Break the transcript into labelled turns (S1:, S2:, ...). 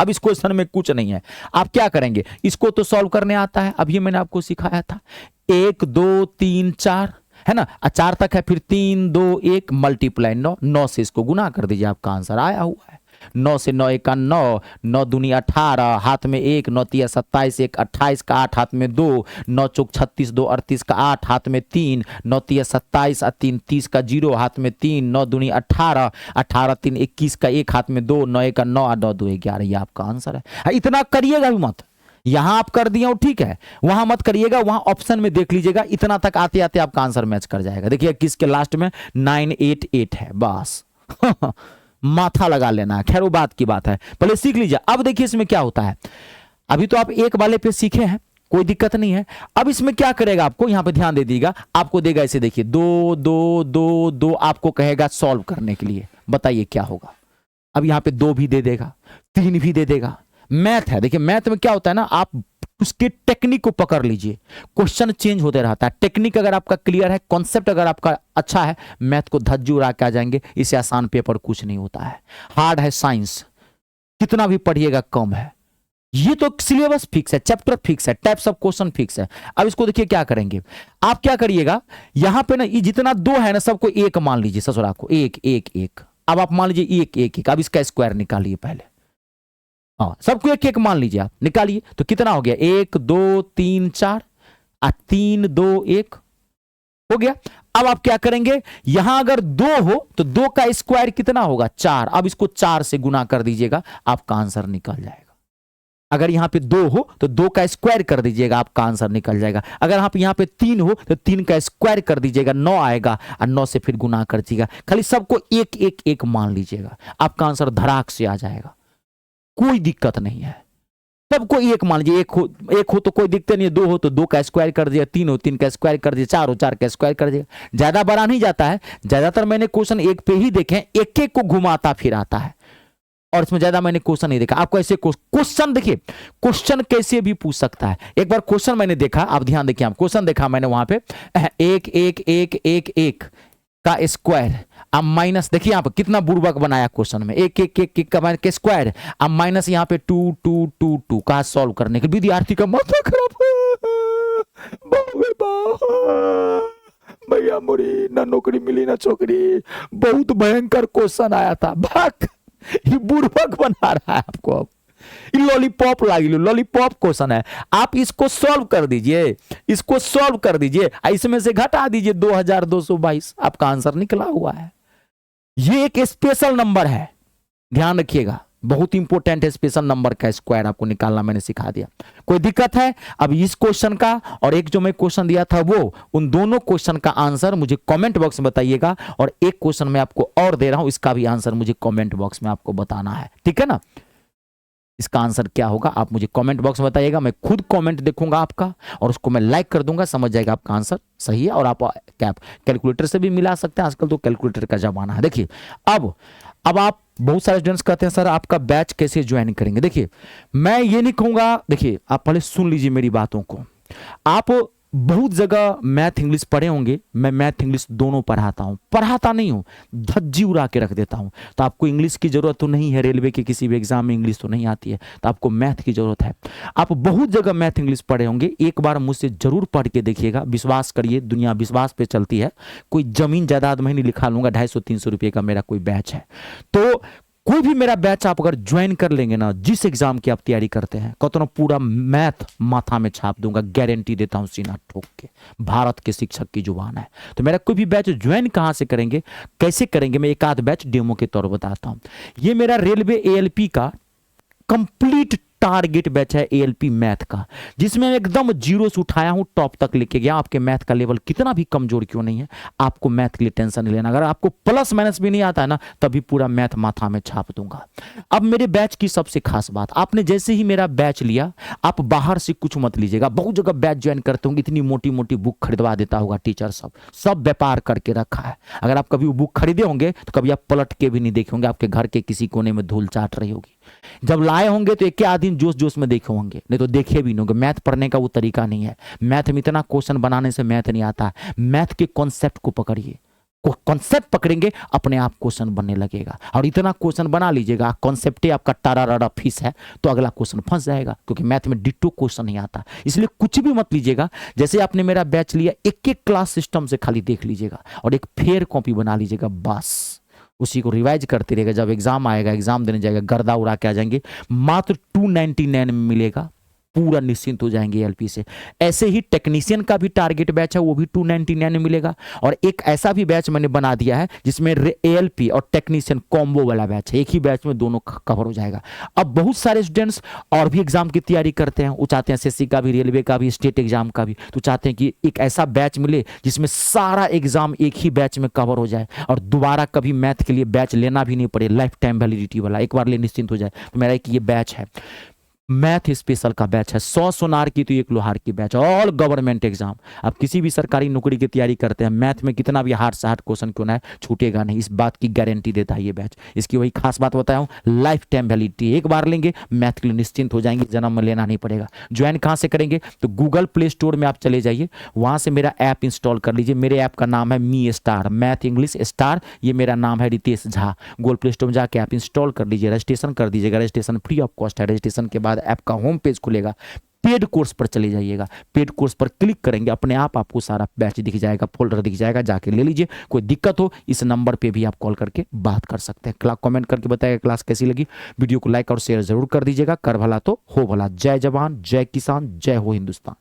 S1: अब इस क्वेश्चन में कुछ नहीं है। आप क्या करेंगे, इसको तो सॉल्व करने आता है, अब ये मैंने आपको सिखाया था। 1 2 3 4 है ना, 4 तक है, फिर 3 2 1 मल्टीप्लाई 9, 9 से इसको गुना कर दीजिए, आपका आंसर आया हुआ है। 9 से 9 1 का 9, 9 दूनी 18, हाथ में 1, 9 तिया 27, 1 28 का 8, हाथ में 2, 9 चौक 36, 2 38 का 8, हाथ में 3, 9 तिया 27, 3 30 का 0, हाथ में 3, 9 दूनी 18, 18 3 21 का 1, हाथ में 2, 9 1 का 9, 9 2 11, ये आपका आंसर है। इतना करिएगा भी मत, यहां आप कर दिए हो ठीक है, वहां मत करिएगा, वहां ऑप्शन में देख लीजिएगा, इतना तक आते आते आपका आंसर मैच कर जाएगा। देखिए किसके लास्ट में 988 है, बस माथा लगा लेना है। खैर वो बात की बात है, पहले सीख लीजिए। अब देखिए इसमें क्या होता है, अभी तो आप एक वाले पे सीखे हैं, कोई दिक्कत नहीं है। अब इसमें क्या करेगा, आपको यहां पे ध्यान दे दीजिएगा, आपको देगा ऐसे, देखिए 2 2 2 2, आपको कहेगा सॉल्व करने के लिए, बताइए क्या होगा। अब यहां पे 2 भी दे देगा, 3 भी दे देगा। मैथ है, देखिए मैथ में क्या होता है ना, आप उसके टेक्निक को पकड़ लीजिए, क्वेश्चन चेंज होते रहता है। टेक्निक अगर आपका क्लियर है, कॉन्सेप्ट अगर आपका अच्छा है, मैथ को धज्जू उड़ा के आ जाएंगे। इससे आसान पेपर कुछ नहीं होता है। हार्ड है साइंस, कितना भी पढ़िएगा कम है। ये तो सिलेबस फिक्स है, चैप्टर फिक्स है, टाइप्स ऑफ क्वेश्चन फिक्स है। अब इसको देखिए क्या करेंगे, आप क्या करिएगा, यहां पे ना ये जितना 2 है ना, सबको 1 मान लीजिए, ससुरा को 1 1 1। अब आप मान लीजिए 1 1 1, अब इसका स्क्वायर निकालिए पहले, हाँ सबको 1 1 मान लीजिए, आप निकालिए तो कितना हो गया, 1 2 3 4, 3 2 1 हो गया। अब आप क्या करेंगे, यहां अगर 2 हो तो 2 का स्क्वायर कितना होगा, 4। अब इसको 4 से गुना कर दीजिएगा, आपका आंसर निकल जाएगा। अगर यहां पे 2 हो तो 2 का स्क्वायर कर दीजिएगा, आपका आंसर निकल जाएगा। अगर आप यहां पे 3 हो तो 3 का स्क्वायर कर दीजिएगा, 9 आएगा, और 9 से फिर गुना कर दीजिएगा। खाली सबको 1 1 1 मान लीजिएगा, आपका आंसर धड़ाक से आ जाएगा, कोई दिक्कत नहीं है। सबको 1 मान लीजिए, 1 हो तो कोई दिक्कत नहीं है, 2 हो तो 2 का स्क्वायर कर दिया, 3 हो 3 का स्क्वायर कर दिया, 4 हो 4 का स्क्वायर कर दिया। ज्यादा बड़ा नहीं जाता है, ज्यादातर मैंने क्वेश्चन 1 पे ही देखे, 1 1 को घुमाता फिर आता है, और इसमें ज्यादा मैंने क्वेश्चन नहीं देखा। आपको ऐसे क्वेश्चन देखिए, क्वेश्चन कैसे भी पूछ सकता है। एक बार क्वेश्चन मैंने देखा, आप ध्यान देखिए, आप क्वेश्चन देखा मैंने वहां पे 1 1 1 1 1 का स्क्वायर, अब माइनस, देखिए यहाँ पे कितना बुर्बक बनाया क्वेश्चन में, 1 1 1 1 का स्क्वायर, अब माइनस यहाँ पे 2 2 2 2 का सॉल्व करने के विद्यार्थी का माथा खराब, भैया मुड़ी ना नौकरी मिली ना छोकरी, बहुत भयंकर क्वेश्चन आया था। भाग, ये बुर्बक बना रहा है आपको। अब लॉलीपॉप लागी लो, लॉलीपॉप क्वेश्चन है, आप इसको सॉल्व कर दीजिए, इसको सॉल्व कर दीजिए, इसमें से घटा दीजिए 2222, आपका आंसर निकला हुआ है। ये एक स्पेशल नंबर है, ध्यान रखिएगा, बहुत इंपॉर्टेंट है। स्पेशल नंबर का स्क्वायर आपको निकालना मैंने सिखा दिया। कोई दिक्कत है अब इस क्वेश्चन का और एक जो मैं क्वेश्चन दिया था वो, उन दोनों क्वेश्चन का आंसर मुझे कमेंट बॉक्स में बताइएगा, और एक क्वेश्चन मैं आपको और दे रहा हूं, इसका भी आंसर मुझे कमेंट बॉक्स में आपको बताना है, ठीक है ना। इसका आंसर क्या होगा आप मुझे कमेंट बॉक्स में बताइएगा, मैं खुद कमेंट देखूंगा आपका और उसको मैं लाइक कर दूंगा, समझ जाएगा आपका आंसर सही है। और आप कैलकुलेटर से भी मिला सकते हैं, आजकल तो कैलकुलेटर का जमाना है। देखिए अब आप, बहुत सारे स्टूडेंट्स कहते हैं सर आपका बैच कैसे ज्वाइन करेंगे। देखिए मैं ये नहीं कहूंगा, देखिए आप पहले सुन लीजिए मेरी बातों को। आप बहुत जगह मैथ इंग्लिश पढ़े होंगे, मैं मैथ इंग्लिश दोनों पढ़ाता हूं, पढ़ाता नहीं हूं, धज्जी उड़ा के रख देता हूं। तो आपको इंग्लिश की जरूरत तो नहीं है, रेलवे के किसी भी एग्जाम में इंग्लिश तो नहीं आती है, तो आपको मैथ की जरूरत है। आप बहुत जगह मैथ इंग्लिश पढ़े होंगे, एक बार मुझसे जरूर पढ़ के देखिएगा, विश्वास करिए, दुनिया विश्वास पे चलती है। कोई जमीन जायदाद में नहीं लिखा लूंगा, 250-300 रुपये का मेरा कोई बैच है। तो कोई भी मेरा बैच आप अगर ज्वाइन कर लेंगे ना, जिस एग्जाम की आप तैयारी करते हैं, कहते ना पूरा मैथ माथा में छाप दूंगा, गारंटी देता हूं सीना ठोक के, भारत के शिक्षक की जुबान है। तो मेरा कोई भी बैच ज्वाइन कहां से करेंगे, कैसे करेंगे, मैं एक आध बैच डेमो के तौर पर बताता हूं। ये मेरा रेलवे एएलपी का कंप्लीट टारगेट बैच है, एएलपी मैथ का, जिसमें मैं एकदम जीरो से उठाया हूं, टॉप तक लेके गया। आपके मैथ का लेवल कितना भी कमजोर क्यों नहीं है, आपको मैथ के लिए टेंशन नहीं लेना। अगर आपको प्लस माइनस भी नहीं आता है ना, तभी पूरा मैथ माथा में छाप दूंगा। अब मेरे बैच की सबसे खास बात, आपने जैसे ही मेरा बैच लिया, आप बाहर से कुछ मत लीजिएगा। बहुत जगह बैच ज्वाइन करते होंगे, इतनी मोटी मोटी बुक खरीदवा देता होगा टीचर, सब व्यापार करके रखा है। अगर आप कभी वो बुक खरीदे होंगे तो कभी आप पलट के भी नहीं देखे होंगे, आपके घर के किसी कोने में धूल चाट रही होगी। जब लाए होंगे तो एक आध दिन जोश जोश में देखे होंगे, नहीं तो देखे भी नहीं होंगे। मैथ पढ़ने का वो तरीका नहीं है। मैथ में इतना क्वेश्चन बनाने से मैथ नहीं आता है। मैथ के कॉन्सेप्ट को पकड़िए, कॉन्सेप्ट पकड़ेंगे, अपने आप क्वेश्चन बनने लगेगा। और इतना क्वेश्चन बना लीजिएगा, कॉन्सेप्ट ही आपका टारा फीस है, तो अगला क्वेश्चन फंस जाएगा, क्योंकि मैथ में डिट्टो क्वेश्चन नहीं आता। इसलिए कुछ भी मत लीजिएगा। जैसे आपने मेरा बैच लिया, एक एक क्लास सिस्टम से खाली देख लीजिएगा और एक फेयर कॉपी बना लीजिएगा, बस उसी को रिवाइज करते रहेगा। जब एग्जाम आएगा, एग्जाम देने जाएगा, गर्दा उड़ा के आ जाएंगे। मात्र 299 में मिलेगा, पूरा निश्चिंत हो जाएंगे एलपी से। ऐसे ही टेक्नीशियन का भी टारगेट बैच है, वो भी 299 में मिलेगा। और एक ऐसा भी बैच मैंने बना दिया है जिसमें एएलपी और टेक्नीशियन कॉम्बो वाला बैच है, एक ही बैच में दोनों कवर हो जाएगा। अब बहुत सारे स्टूडेंट्स और भी एग्जाम की तैयारी करते हैं, वो चाहते हैं एसएससी का भी, रेलवे का भी, स्टेट एग्जाम का भी, तो चाहते हैं कि एक ऐसा बैच मिले जिसमें सारा एग्जाम एक ही बैच में कवर हो जाए और दोबारा कभी मैथ के लिए बैच लेना भी नहीं पड़े, लाइफ टाइम वैलिडिटी वाला, एक बार ले निश्चिंत हो जाए। तो मेरा एक ये बैच है, मैथ स्पेशल का बैच है, 100 सोनार की तो 1 लोहार की बैच, ऑल गवर्नमेंट एग्जाम। आप किसी भी सरकारी नौकरी की तैयारी करते हैं, मैथ में कितना भी हार्ड से हार्ड क्वेश्चन क्यों ना है, छूटेगा नहीं, इस बात की गारंटी देता है ये बैच। इसकी वही खास बात बताया हूँ, लाइफ टाइम वैलिडिटी, एक बार लेंगे मैथ के लिए निश्चिंत हो जाएंगे, जन्म में लेना नहीं पड़ेगा। ज्वाइन कहाँ से करेंगे, तो गूगल प्ले स्टोर में आप चले जाइए, वहाँ से मेरा ऐप इंस्टॉल कर लीजिए। मेरे ऐप का नाम है me star, math English star, ये मेरा नाम है Ritesh Jha. Google Play Store में जाके ऐप इंस्टॉल कर लीजिए, रजिस्ट्रेशन कर दीजिएगा, रजिस्ट्रेशन फ्री ऑफ कॉस्ट है। रजिस्ट्रेशन के बाद ऐप का होम पेज खुलेगा, पेड कोर्स पर चले जाइएगा, पेड कोर्स पर क्लिक करेंगे, अपने आप आपको सारा बैच दिख जाएगा, फोल्डर दिख जाएगा, जाके ले लीजिए। कोई दिक्कत हो इस नंबर पे भी आप कॉल करके बात कर सकते हैं। कमेंट करके बताइएगा क्लास कैसी लगी, वीडियो को लाइक और शेयर जरूर कर दीजिएगा। कर भला तो हो भला। जय जवान, जय किसान, जय हो हिंदुस्तान।